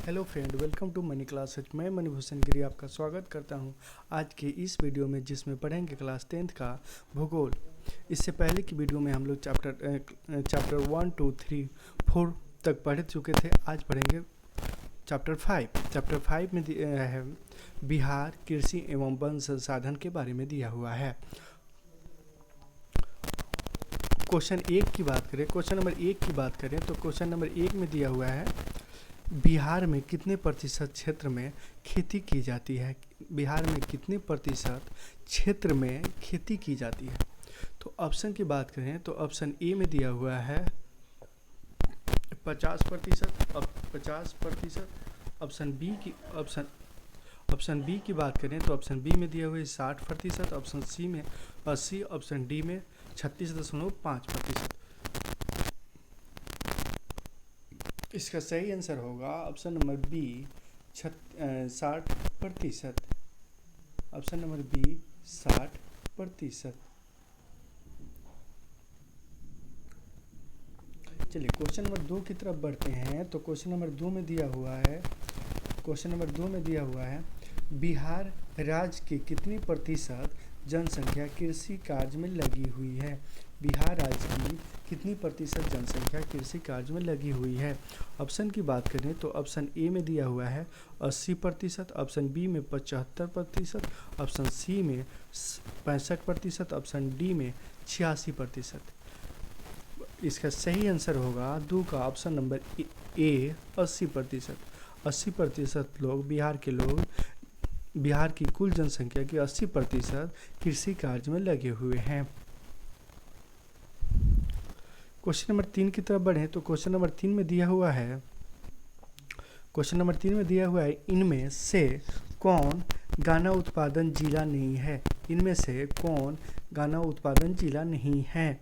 Hello friend, welcome to money classes. मैं मणिभूषण गिरी आपका स्वागत करता हूं आज के इस वीडियो में, जिसमें पढ़ेंगे क्लास 10th का भूगोल। इससे पहले की वीडियो में हम लोग चैप्टर 1, 2, 3, 4 तक पढ़ चुके थे। आज पढ़ेंगे चैप्टर 5। चैप्टर 5 में है बिहार कृषि एवं वन संसाधन के बारे में दिया हुआ है। क्वेश्चन नंबर 1 की बात करें तो क्वेश्चन नंबर 1 में दिया हुआ है बिहार में कितने प्रतिशत क्षेत्र में खेती की जाती है। बिहार में कितने प्रतिशत क्षेत्र में खेती की जाती है। तो ऑप्शन की बात करें तो ऑप्शन ए में दिया हुआ है 50%। ऑप्शन बी की बात करें तो ऑप्शन बी में दिया हुआ है 60%। ऑप्शन सी में 80%। ऑप्शन डी में 36.5%। इसका सही आंसर होगा option number B 60%। Option number B 60%। चलिए क्वेश्चन नंबर 2 की तरफ बढ़ते हैं। तो क्वेश्चन नंबर 2 में दिया हुआ है बिहार राज्य की कितनी प्रतिशत जनसंख्या कृषि कार्य में लगी हुई है। बिहार राज्य की कितनी प्रतिशत जनसंख्या कृषि कार्य में लगी हुई है। ऑप्शन की बात करें तो ऑप्शन ए में दिया हुआ है 80%। ऑप्शन बी में 75%। ऑप्शन सी में 65%। ऑप्शन डी में 86%। इसका सही आंसर होगा दो का ऑप्शन नंबर ए 80%। 80% लोग बिहार की कुल जनसंख्या की 80% कृषि कार्य में लगे हुए हैं। क्वेश्चन नंबर 3 की तरफ बढ़े तो क्वेश्चन नंबर 3 में दिया हुआ है इनमें से कौन गन्ना उत्पादन जिला नहीं है। इनमें से कौन गन्ना उत्पादन जिला नहीं है।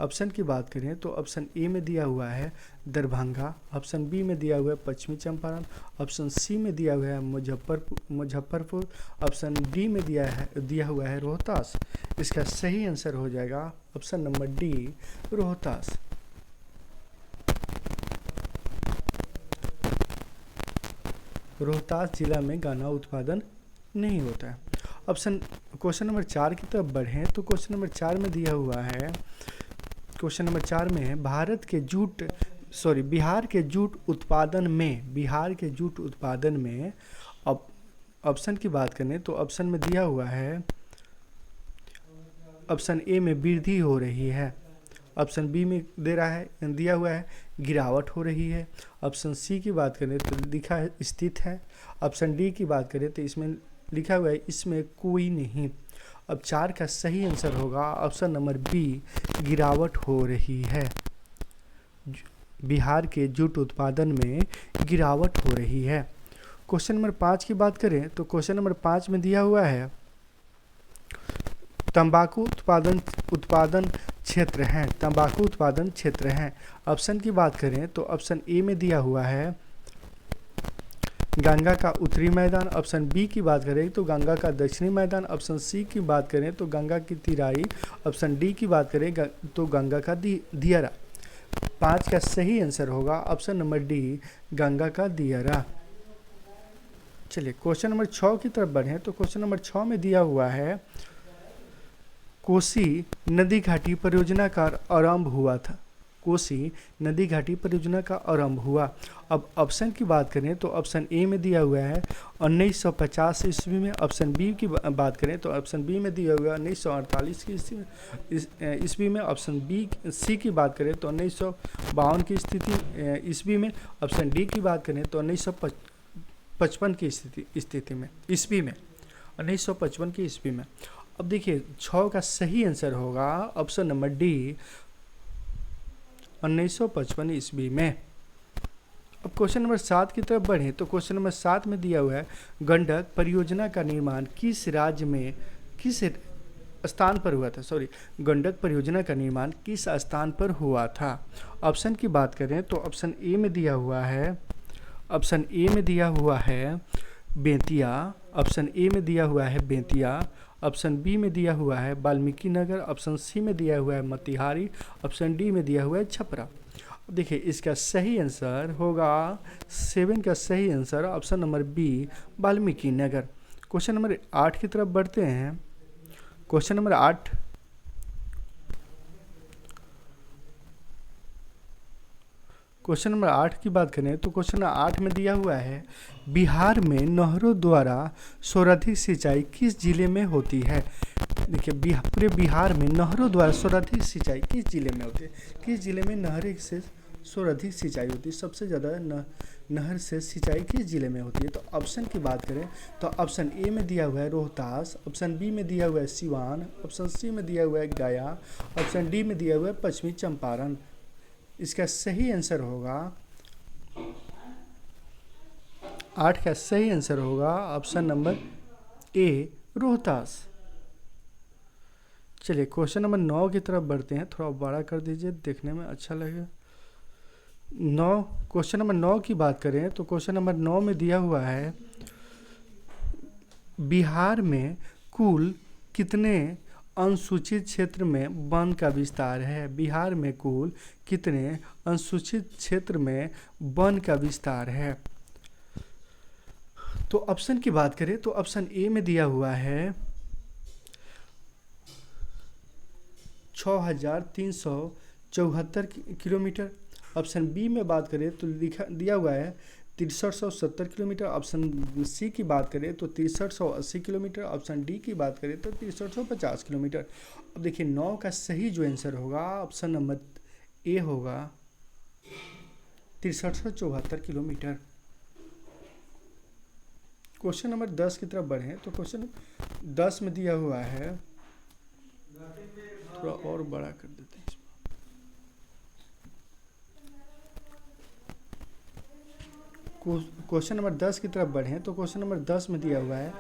ऑप्शन की बात करें तो ऑप्शन ए में दिया हुआ है दरभंगा। ऑप्शन बी में दिया हुआ है पश्चिमी चंपारण। ऑप्शन सी में दिया हुआ है मुजफ्फरपुर। ऑप्शन डी में दिया हुआ है रोहतास। इसका सही आंसर हो जाएगा option number D Rohtas. Rohtas जिला में गन्ना उत्पादन नहीं होता है। क्वेश्चन नंबर 4 की तरफ बढ़ें तो क्वेश्चन नंबर 4 में दिया हुआ है बिहार के जूट उत्पादन में ऑप्शन की बात करें तो ऑप्शन में दिया हुआ है ऑप्शन ए में वृद्धि हो रही है। ऑप्शन बी में दिया हुआ है गिरावट हो रही है। ऑप्शन सी की बात करें तो लिखा है स्थित है। ऑप्शन डी की बात करें तो इसमें लिखा हुआ है इसमें कोई नहीं। अब 4 का सही आंसर होगा ऑप्शन नंबर बी गिरावट हो रही है। बिहार के जूट उत्पादन में गिरावट हो रही है। क्वेश्चन नंबर 5 की बात करें तो क्वेश्चन नंबर 5 में दिया हुआ है तंबाकू उत्पादन क्षेत्र हैं। ऑप्शन की बात करें तो ऑप्शन ए में दिया हुआ है गंगा का उत्तरी मैदान। ऑप्शन बी की बात करें तो गंगा का दक्षिणी मैदान। ऑप्शन सी की बात करें तो गंगा की तिराई। ऑप्शन डी की बात करें तो गंगा का दियारा। 5 का सही आंसर होगा ऑप्शन नंबर डी गंगा का दियारा। चलिए क्वेश्चन नंबर 6 की तरफ बढ़ें तो क्वेश्चन नंबर 6 में दिया हुआ है कोसी नदी घाटी परियोजना का आरंभ हुआ। अब ऑप्शन की बात करें तो ऑप्शन ए में दिया हुआ है 1950 ईस्वी में। ऑप्शन बी की बात करें तो ऑप्शन बी में दिया हुआ है 1948 की ईस्वी में। ऑप्शन बी सी की बात करें तो 1952 की ईस्वी में। ऑप्शन डी की बात करें तो 1955 की ईस्वी में। अब देखिए 6 का सही आंसर होगा ऑप्शन नंबर डी 1955 ईस्वी में। अब क्वेश्चन नंबर 7 की तरफ बढ़ें तो क्वेश्चन नंबर 7 में दिया हुआ है गंडक परियोजना का निर्माण किस स्थान पर हुआ था। ऑप्शन की बात करें तो ऑप्शन ए में दिया हुआ है बेतिया। ऑप्शन ए में दिया हुआ है बेतिया। ऑप्शन बी में दिया हुआ है वाल्मीकि नगर। ऑप्शन सी में दिया हुआ है मोतिहारी। ऑप्शन डी में दिया हुआ है छपरा। देखिए इसका सही आंसर होगा 7 का सही answer option number B Valmiki Nagar. Question number 8 की तरफ बढ़ते हैं। क्वेश्चन नंबर 8, क्वेश्चन नंबर 8 की बात करें तो क्वेश्चन नंबर 8 में दिया हुआ है बिहार में नहरों द्वारा सर्वाधिक सिंचाई किस जिले में होती है। देखिए पूरे बिहार में नहरों द्वारा सर्वाधिक सिंचाई किस जिले में होती है, किस जिले में नहर से सर्वाधिक सिंचाई होती है, सबसे ज़्यादा नहर से सिंचाई किस जिले में होती है। तो ऑप्शन की बात करें तो ऑप्शन ए में दिया हुआ है रोहतास, ऑप्शन बी में दिया हुआ है सिवान, ऑप्शन सी में दिया हुआ है गया, ऑप्शन डी में दिया हुआ है पश्चिमी चंपारण। इसका सही आंसर होगा 8 का सही आंसर होगा ऑप्शन नंबर ए रोहतास। चलिए क्वेश्चन नंबर 9 की तरफ बढ़ते हैं, थोड़ा बड़ा कर दीजिए देखने में अच्छा लगे। 9, क्वेश्चन नंबर 9 की बात करें तो क्वेश्चन नंबर 9 में दिया हुआ है बिहार में कुल कितने अनुसूचित क्षेत्र में वन का विस्तार है। बिहार में कुल कितने अनुसूचित क्षेत्र में वन का विस्तार है। तो ऑप्शन की बात करें तो ऑप्शन ए में दिया हुआ है 6374 किलोमीटर। ऑप्शन बी में बात करें तो दिया हुआ है 6370 किलोमीटर। ऑप्शन सी की बात करें तो 6380 किलोमीटर। ऑप्शन डी की बात करें तो 6350 किलोमीटर। अब देखिए 9 का सही जो आंसर होगा ऑप्शन नंबर ए होगा 6374 किलोमीटर। क्वेश्चन नंबर 10 की तरफ बढ़े तो क्वेश्चन 10 में दिया हुआ है, थोड़ा और बड़ा कर देते हैं। क्वेश्चन नंबर 10 की तरफ बढ़े तो क्वेश्चन नंबर 10 में दिया हुआ है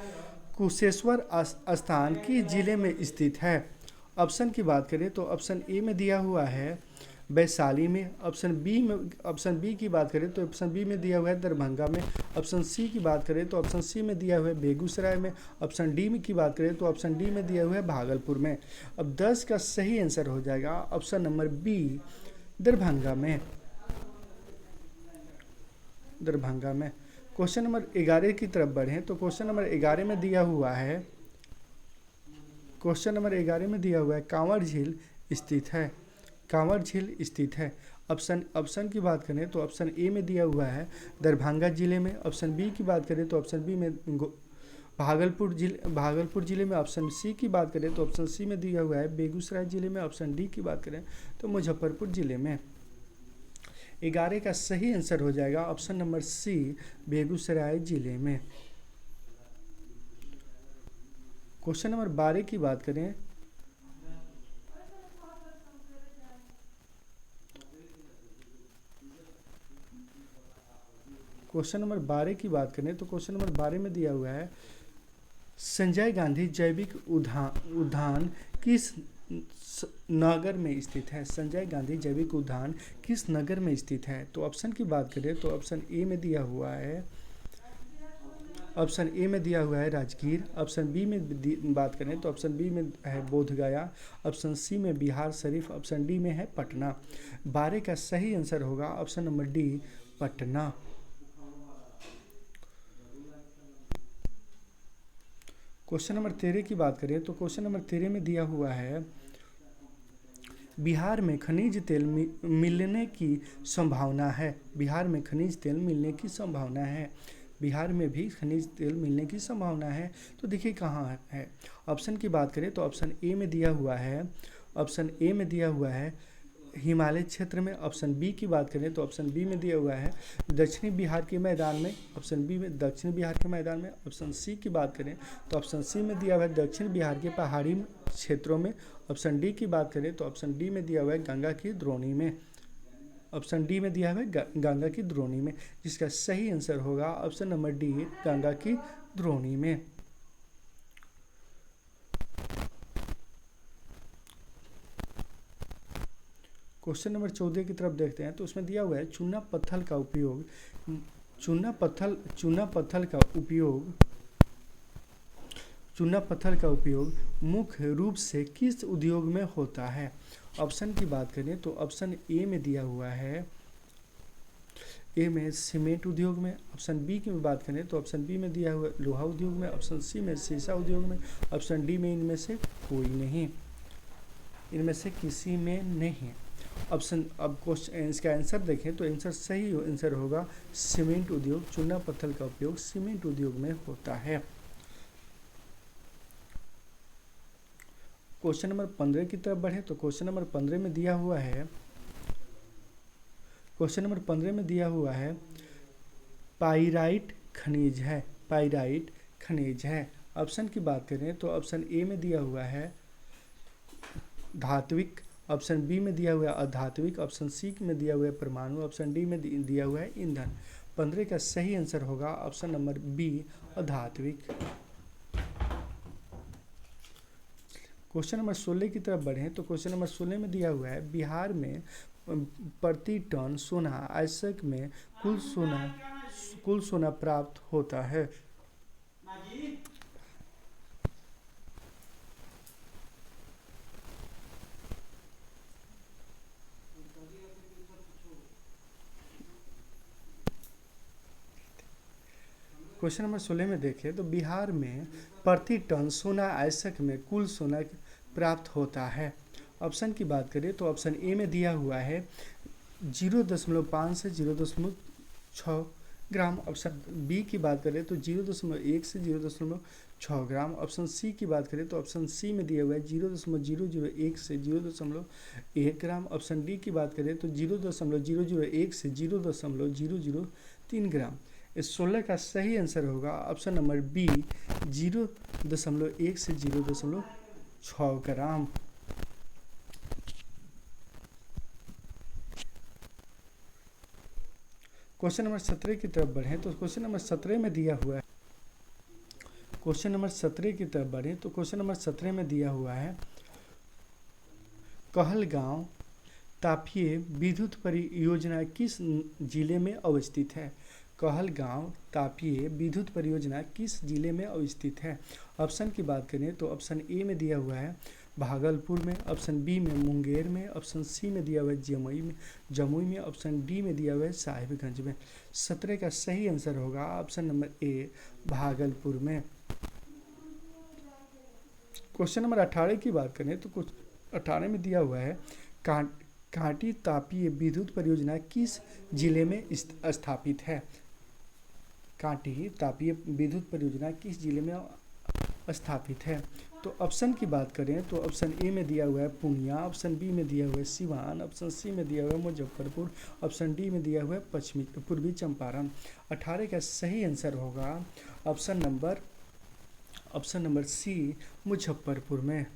कुशेश्वर स्थान किस जिले में स्थित है। ऑप्शन की बात करें तो ऑप्शन ए में दिया हुआ है वैशाली में। ऑप्शन बी की बात करें तो ऑप्शन बी में दिया हुआ है दरभंगा में। ऑप्शन सी की बात करें तो ऑप्शन सी में दिया हुआ है बेगूसराय में। ऑप्शन डी की बात करें तो ऑप्शन डी में दिया हुआ है भागलपुर में। अब 10 का सही आंसर हो जाएगा ऑप्शन नंबर बी दरभंगा में। दरभंगा में। क्वेश्चन नंबर 11 की तरफ बढ़ें तो क्वेश्चन नंबर 11 में दिया हुआ है कांवर झील स्थित है। कांवर झील स्थित है। ऑप्शन की बात करें तो ऑप्शन ए में दिया हुआ है दरभंगा जिले में। ऑप्शन बी की बात करें तो ऑप्शन बी में भागलपुर जिले में। ऑप्शन सी की बात करें तो ऑप्शन सी में दिया हुआ है बेगूसराय जिले में। ऑप्शन डी की बात करें तो मुजफ्फरपुर जिले में। 11 का सही आंसर हो जाएगा ऑप्शन नंबर सी बेगूसराय जिले में। क्वेश्चन नंबर 12 की बात करें तो क्वेश्चन नंबर 12 में दिया हुआ है संजय गांधी जैविक उद्यान किस नगर में स्थित है। संजय गांधी जैविक उद्यान किस नगर में स्थित है। तो ऑप्शन की बात करें तो ऑप्शन ए में दिया हुआ है राजगीर। ऑप्शन बी में बात करें तो ऑप्शन बी में है बोधगया। ऑप्शन सी में बिहार शरीफ। ऑप्शन डी में है पटना। 12 का सही आंसर होगा option number D Patna. Question number 13 की बात करें तो क्वेश्चन नंबर 13 में दिया हुआ है बिहार में खनिज तेल मिलने की संभावना है। बिहार में खनिज तेल मिलने की संभावना है। बिहार में भी खनिज तेल मिलने की संभावना है। तो देखिए कहाँ है। ऑप्शन की बात करें तो ऑप्शन ए में दिया हुआ है हिमालय क्षेत्र में। ऑप्शन बी की बात करें तो ऑप्शन बी में दिया हुआ है दक्षिणी बिहार के मैदान में। ऑप्शन बी में दक्षिण बिहार के मैदान में। ऑप्शन सी की बात करें तो ऑप्शन सी में दिया हुआ है दक्षिण बिहार के पहाड़ी क्षेत्रों में। ऑप्शन डी की बात करें तो ऑप्शन डी में दिया हुआ है गंगा की द्रोणी में। ऑप्शन डी में दिया हुआ है गंगा की द्रोणी में, जिसका सही आंसर होगा ऑप्शन नंबर डी गंगा की द्रोणी में। क्वेश्चन नंबर 14 की तरफ देखते हैं तो उसमें दिया हुआ है चूना पत्थर का उपयोग मुख्य रूप से किस उद्योग में होता है। ऑप्शन की बात करें तो ऑप्शन ए में दिया हुआ है ए में सीमेंट उद्योग में, ऑप्शन बी की बात करें तो ऑप्शन बी में दिया हुआ लोहा उद्योग में, ऑप्शन सी में शीशा उद्योग में, ऑप्शन डी में इनमें से कोई नहीं, इनमें से किसी में नहीं। ऑप्शन अब क्वेश्चन इसका आंसर देखें तो आंसर सही आंसर होगा सीमेंट उद्योग। चूना पत्थर का उपयोग सीमेंट उद्योग में होता है। क्वेश्चन नंबर 15 की तरफ बढ़े तो क्वेश्चन नंबर 15 में दिया हुआ है, क्वेश्चन नंबर 15 में दिया हुआ है पाइराइट खनिज है, पाइराइट खनिज है। ऑप्शन की बात करें तो ऑप्शन ए में दिया हुआ है धात्विक, ऑप्शन बी में दिया हुआ है अधात्विक, ऑप्शन सी में दिया हुआ है परमाणु, ऑप्शन डी में दिया हुआ है ईंधन। 15 का सही आंसर होगा ऑप्शन नंबर बी अधात्विक। क्वेश्चन नंबर 16 की तरफ बढ़ें तो क्वेश्चन नंबर 16 में दिया हुआ है बिहार में प्रति टन सोना आयस्क में कुल सोना प्राप्त होता है। क्वेश्चन नंबर 16 में देखें तो बिहार में प्रति टन सोना आयस्क में कुल सोना प्राप्त होता है। ऑप्शन की बात करें तो ऑप्शन ए में दिया हुआ है 0.5 से 0.6 ग्राम, ऑप्शन बी की बात करें तो 0.1 से 0.6 ग्राम, ऑप्शन सी की बात करें तो ऑप्शन सी में दिया हुआ है 0.001 से 0.1 ग्राम, ऑप्शन डी की बात करें तो 0.001 से 0.003 ग्राम। इस 16 का सही आंसर होगा ऑप्शन नंबर बी 0.1 से 0.6 ग्राम। क्वेश्चन नंबर 17 की तरफ बढ़ें तो क्वेश्चन नंबर 17 में दिया हुआ है, क्वेश्चन नंबर 17 की तरफ बढ़ें तो क्वेश्चन नंबर 17 में दिया हुआ है कहलगांव तापीय विद्युत परियोजना किस जिले में अवस्थित है। कहलगांव तापीय विद्युत परियोजना किस जिले में अवस्थित है। ऑप्शन की बात करें तो ऑप्शन ए में दिया हुआ है भागलपुर में, ऑप्शन बी में मुंगेर में, ऑप्शन सी में दिया हुआ है जमुई में, ऑप्शन डी में दिया हुआ है साहिबगंज में। 17 का सही आंसर होगा ऑप्शन नंबर ए भागलपुर में। क्वेश्चन नंबर 18 की बात करें तो कुछ 18 में दिया हुआ है कांटी तापीय विद्युत परियोजना किस जिले में स्थापित है। कांटी तापीय विद्युत परियोजना किस जिले में स्थापित है। तो ऑप्शन की बात करें तो ऑप्शन ए में दिया हुआ है पूर्णिया, ऑप्शन बी में दिया हुआ है सिवान, ऑप्शन सी में दिया हुआ है मुजफ्फरपुर, ऑप्शन डी में दिया हुआ है पूर्वी चंपारण। 18 का सही आंसर होगा ऑप्शन नंबर सी मुजफ्फरपुर में।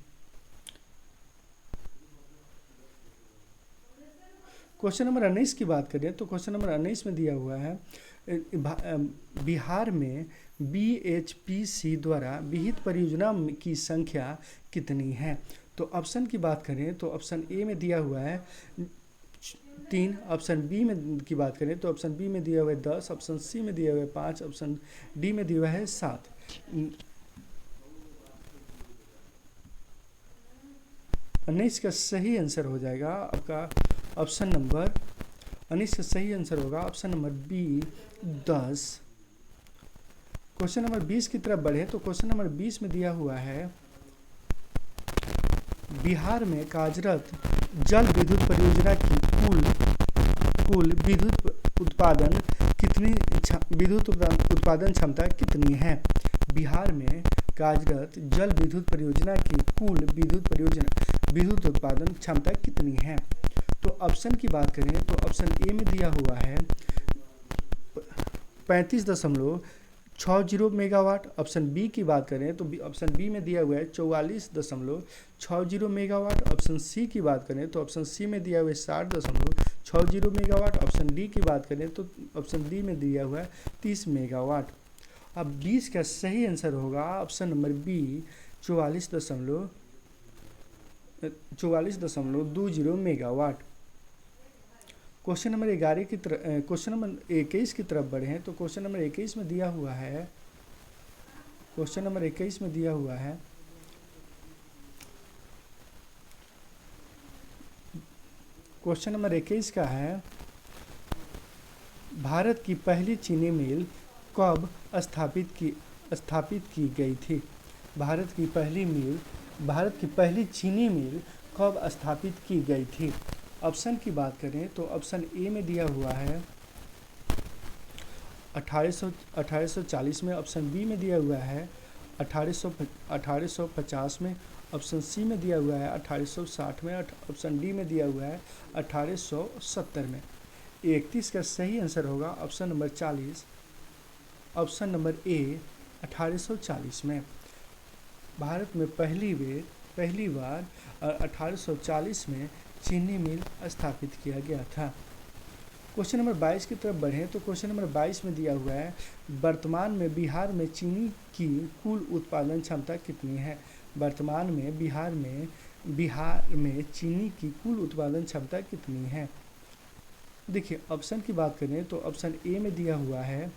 क्वेश्चन नंबर 19 की बात करें तो क्वेश्चन नंबर 19 में दिया हुआ है बिहार में BHPC द्वारा विहित परियोजना की संख्या कितनी है। तो ऑप्शन की बात करें तो ऑप्शन ए में दिया हुआ है 3, ऑप्शन बी में की बात करें तो ऑप्शन बी में दिया हुआ है 10, ऑप्शन सी में दिया हुआ है 5, ऑप्शन डी में दिया हुआ है 7। 19 का सही आंसर हो जाएगा आपका ऑप्शन नंबर 19 का सही आंसर होगा option number B 10। Question number 20 की तरफ बढ़े तो क्वेश्चन नंबर 20 में दिया हुआ है बिहार में कार्यरत जल विद्युत परियोजना की कुल विद्युत उत्पादन क्षमता कितनी है। बिहार में कार्यरत जल विद्युत परियोजना की कुल विद्युत उत्पादन क्षमता कितनी है। तो ऑप्शन की बात करें तो ऑप्शन ए में दिया हुआ है 35.60 मेगावाट, ऑप्शन बी की बात करें तो ऑप्शन बी में दिया हुआ है 44.60 मेगावाट, ऑप्शन सी की बात करें तो ऑप्शन सी में दिया हुआ है 60.60 मेगावाट, ऑप्शन डी की बात करें तो ऑप्शन डी में दिया हुआ है 30 मेगावाट। अब 20 का सही आंसर होगा option number B 44.20 megawatt. Question number 11 की तरफ क्वेश्चन नंबर 21 की तरफ बढ़े हैं तो क्वेश्चन नंबर 21 में दिया हुआ है क्वेश्चन नंबर 21 में दिया हुआ है क्वेश्चन नंबर 21 का है भारत की पहली चीनी मिल कब स्थापित की गई थी? भारत की पहली चीनी मिल कब स्थापित की गई थी? ऑप्शन की बात करें तो ऑप्शन ए में दिया हुआ है 1840 में, ऑप्शन बी में दिया हुआ है 1850 में, ऑप्शन सी में दिया हुआ है 1860 में, ऑप्शन डी में दिया हुआ है 1870 में। 31 का सही आंसर होगा option number 40, option number A 1840 में। भारत में पहली बार 1840 में चीनी मिल स्थापित किया गया था। क्वेश्चन नंबर 22 की तरफ बढ़ें तो क्वेश्चन नंबर 22 में दिया हुआ है वर्तमान में बिहार में चीनी की कुल उत्पादन क्षमता कितनी है? वर्तमान में बिहार में चीनी की कुल उत्पादन क्षमता कितनी है? देखिए ऑप्शन की बात करें तो ऑप्शन ए में दिया हुआ है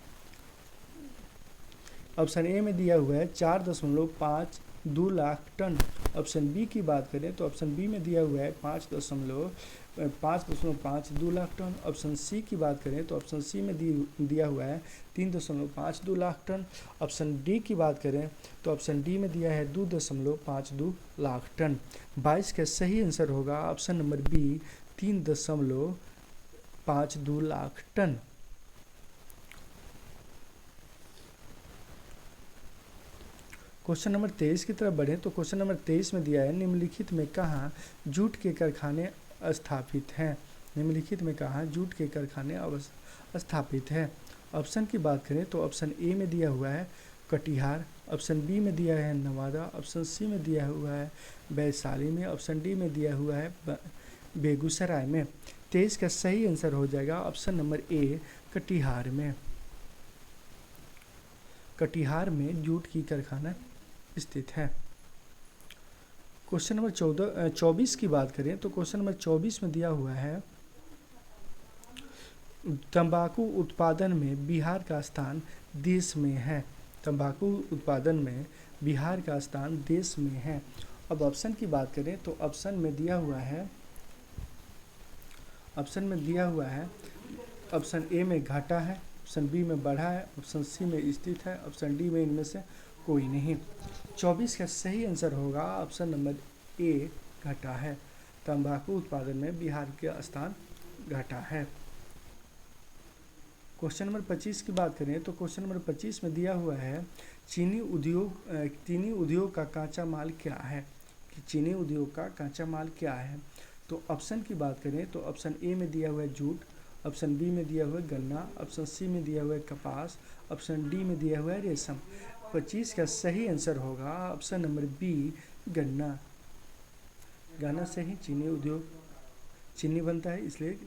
4.52 लाख टन। ऑप्शन बी की बात करें तो ऑप्शन बी में दिया हुआ है 5.52 लाख टन। ऑप्शन सी की बात करें तो ऑप्शन सी में दिया हुआ है 3.52 लाख टन। ऑप्शन डी की बात करें तो ऑप्शन डी में दिया है 2.52 लाख टन। 22 का सही आंसर होगा option number B 3.52 lakh ton. Question number 23 की तरफ बढ़ें तो क्वेश्चन नंबर 23 में दिया है निम्नलिखित में कहाँ जूट के कारखाने स्थापित हैं? निम्नलिखित में कहाँ जूट के कारखाने स्थापित हैं? ऑप्शन की बात करें तो ऑप्शन ए में दिया हुआ है कटिहार, ऑप्शन बी में दिया है नवादा, ऑप्शन सी में दिया हुआ है वैशाली में, ऑप्शन डी में दिया हुआ है बेगूसराय में। 23 का सही आंसर हो जाएगा ऑप्शन नंबर ए कटिहार में। कटिहार में जूट की कारखाना स्थित है। क्वेश्चन नंबर 24 की बात करें तो क्वेश्चन नंबर 24 में दिया हुआ है तंबाकू उत्पादन में बिहार का स्थान देश में है। तंबाकू उत्पादन में बिहार का स्थान देश में है। अब ऑप्शन की बात करें तो ऑप्शन में दिया हुआ है ऑप्शन ए में घटा है, ऑप्शन बी में बढ़ा है, ऑप्शन सी में स्थित है, ऑप्शन डी में इनमें से कोई नहीं। 24 का सही आंसर होगा ऑप्शन नंबर ए घटा है। तंबाकू उत्पादन में बिहार का स्थान घटा है। क्वेश्चन नंबर 25 की बात करें तो क्वेश्चन नंबर 25 में दिया हुआ है चीनी उद्योग का कांचा माल क्या है? कि चीनी उद्योग का कांचा माल क्या है? तो ऑप्शन की बात करें तो ऑप्शन ए में दिया हुआ है जूट, ऑप्शन बी में दिया हुआ है गन्ना, ऑप्शन सी में दिया हुआ है कपास, ऑप्शन डी में दिया हुआ है रेशम। 25 का सही आंसर होगा ऑप्शन नंबर बी गन्ना। गन्ना से ही चीनी बनता है, इसलिए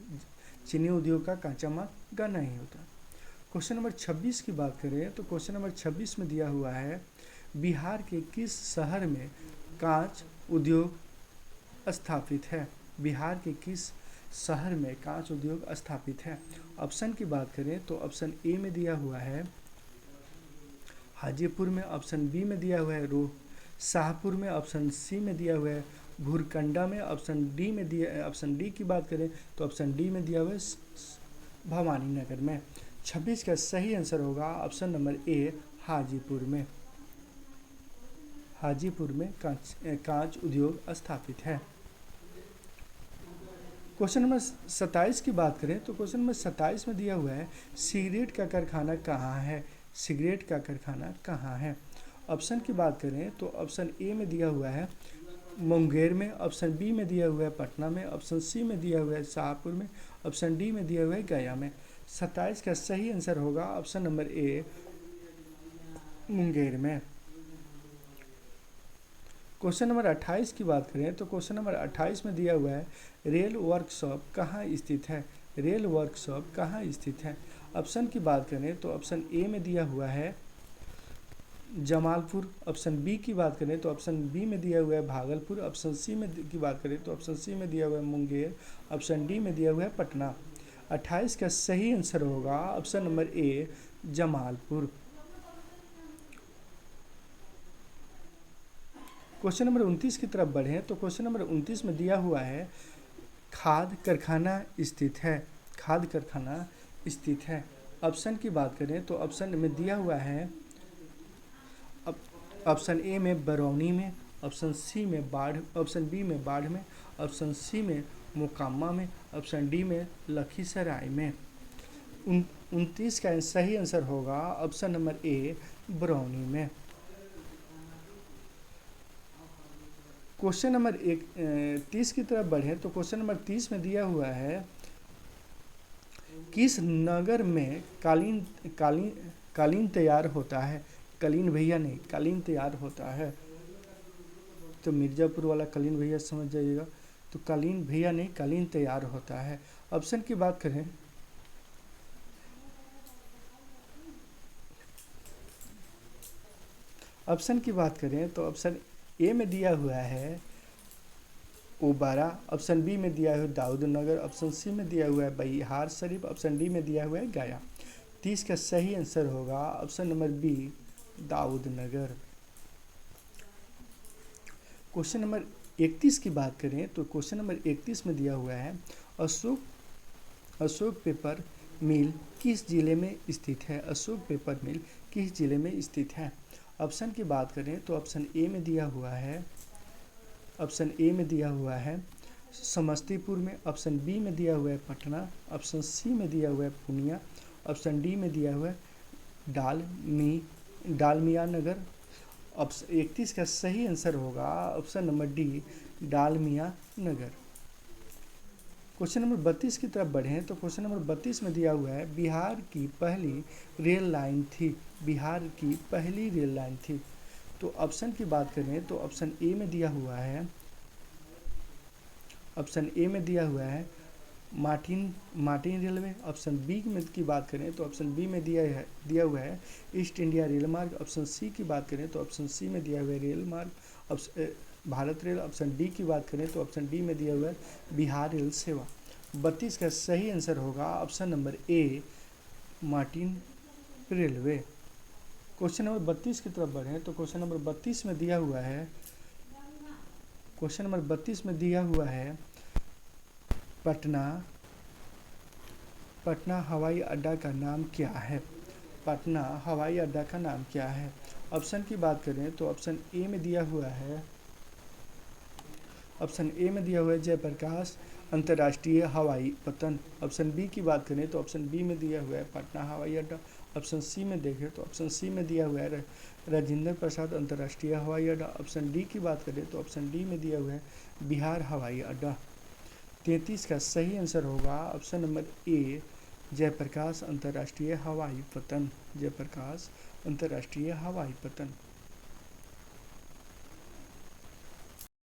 चीनी उद्योग का कांचा माल गन्ना ही होता है। क्वेश्चन नंबर 26 की बात करें तो क्वेश्चन नंबर 26 में दिया हुआ है बिहार के किस शहर में कांच उद्योग स्थापित है? बिहार के किस शहर में कांच उद्योग स्थापित है? ऑप्शन की बात करें तो ऑप्शन ए में दिया हुआ है हाजीपुर में, ऑप्शन बी में दिया हुआ है शाहपुर में, ऑप्शन सी में दिया हुआ है भूरकंडा में, ऑप्शन डी की बात करें तो ऑप्शन डी में दिया हुआ है भवानी नगर में। 26 का सही आंसर होगा ऑप्शन नंबर ए हाजीपुर में। हाजीपुर में कांच उद्योग स्थापित है। क्वेश्चन नंबर 27 की बात करें तो क्वेश्चन नंबर 27 में दिया हुआ है सिगरेट का कारखाना कहाँ है? सिगरेट का कारखाना कहाँ है? ऑप्शन की बात करें तो ऑप्शन ए में दिया हुआ है मुंगेर में, ऑप्शन बी में दिया हुआ है पटना में, ऑप्शन सी में दिया हुआ है शाहपुर में, ऑप्शन डी में दिया हुआ है गया में। 27 का सही आंसर होगा ऑप्शन नंबर ए मुंगेर में। क्वेश्चन नंबर 28 की बात करें तो क्वेश्चन नंबर 28 में दिया हुआ है रेल वर्कशॉप कहाँ स्थित है? रेल वर्कशॉप कहाँ स्थित है? ऑप्शन की बात करें तो ऑप्शन ए में दिया हुआ है जमालपुर, ऑप्शन बी की बात करें तो ऑप्शन बी में दिया हुआ है भागलपुर, ऑप्शन सी में की बात करें तो ऑप्शन सी में दिया हुआ है मुंगेर, ऑप्शन डी में दिया हुआ है पटना। 28 का सही आंसर होगा option number A Jamalpur. Question number 29 की तरफ बढ़ें तो क्वेश्चन नंबर 29 में दिया हुआ है खाद कारखाना स्थित है। खाद कारखाना स्थित है। ऑप्शन की बात करें तो ऑप्शन में दिया हुआ है ऑप्शन ए में बरौनी में, ऑप्शन सी में बाढ़, ऑप्शन बी में बाढ़ में, ऑप्शन सी में मोकामा में, ऑप्शन डी में लखीसराय में। 29 का सही आंसर होगा ऑप्शन नंबर ए बरौनी में। क्वेश्चन नंबर 30 की तरफ बढ़े तो क्वेश्चन नंबर 30 में दिया हुआ है किस नगर में कालीन कालीन कालीन तैयार होता है। कालीन भैया नहीं, कालीन तैयार होता है। तो मिर्ज़ापुर वाला कालीन भैया समझ जाइएगा। तो कालीन भैया नहीं, कालीन तैयार होता है। ऑप्शन की बात करें तो ऑप्शन ए में दिया हुआ है ओबारा, ऑप्शन बी में दिया हुआ है दाऊद नगर, ऑप्शन सी में दिया हुआ है बिहार शरीफ, ऑप्शन डी में दिया हुआ है गया। 30 का सही आंसर होगा ऑप्शन नंबर बी दाऊद नगर। क्वेश्चन नंबर 31 की बात करें तो क्वेश्चन नंबर 31 में दिया हुआ है अशोक पेपर मिल किस जिले में स्थित है। अशोक पेपर मिल किस जिले में स्थित है। ऑप्शन की बात करें तो ऑप्शन ए में दिया हुआ है समस्तीपुर में, ऑप्शन बी में दिया हुआ है पटना, ऑप्शन सी में दिया हुआ है पूर्णिया, ऑप्शन डी में दिया हुआ है डालमिया नगर। ऑप्शन 31 का सही आंसर होगा ऑप्शन नंबर डी डालमिया नगर। क्वेश्चन नंबर 32 की तरफ बढ़ें तो क्वेश्चन नंबर 32 में दिया हुआ है बिहार की पहली रेल लाइन थी। तो ऑप्शन की बात करें तो ऑप्शन ए में दिया हुआ है मार्टिन रेलवे। ऑप्शन बी में की बात करें तो ऑप्शन बी में दिया हुआ है ईस्ट इंडिया रेल मार्ग। ऑप्शन सी की बात करें तो ऑप्शन सी में दिया हुआ है रेल मार्ग भारत रेल। ऑप्शन डी की बात करें तो ऑप्शन डी में दिया हुआ है बिहार रेल सेवा। 32 का सही आंसर होगा option number A Martin railway. Question number 32 की तरफ बढ़ें तो क्वेश्चन नंबर 32 में दिया हुआ है पटना हवाई अड्डा का नाम क्या है। पटना हवाई अड्डा का नाम क्या है। ऑप्शन की बात करें तो ऑप्शन ए में दिया हुआ है जयप्रकाश अंतर्राष्ट्रीय हवाई पतन। ऑप्शन बी की बात करें तो ऑप्शन बी में दिया हुआ है पटना हवाई अड्डा। ऑप्शन सी में देखें तो ऑप्शन सी में दिया हुआ है राजेंद्र प्रसाद अंतर्राष्ट्रीय हवाई अड्डा। ऑप्शन डी की बात करें तो ऑप्शन डी में दिया हुआ है बिहार हवाई अड्डा। 33 का सही आंसर होगा ऑप्शन नंबर ए जयप्रकाश अंतर्राष्ट्रीय हवाई पतन।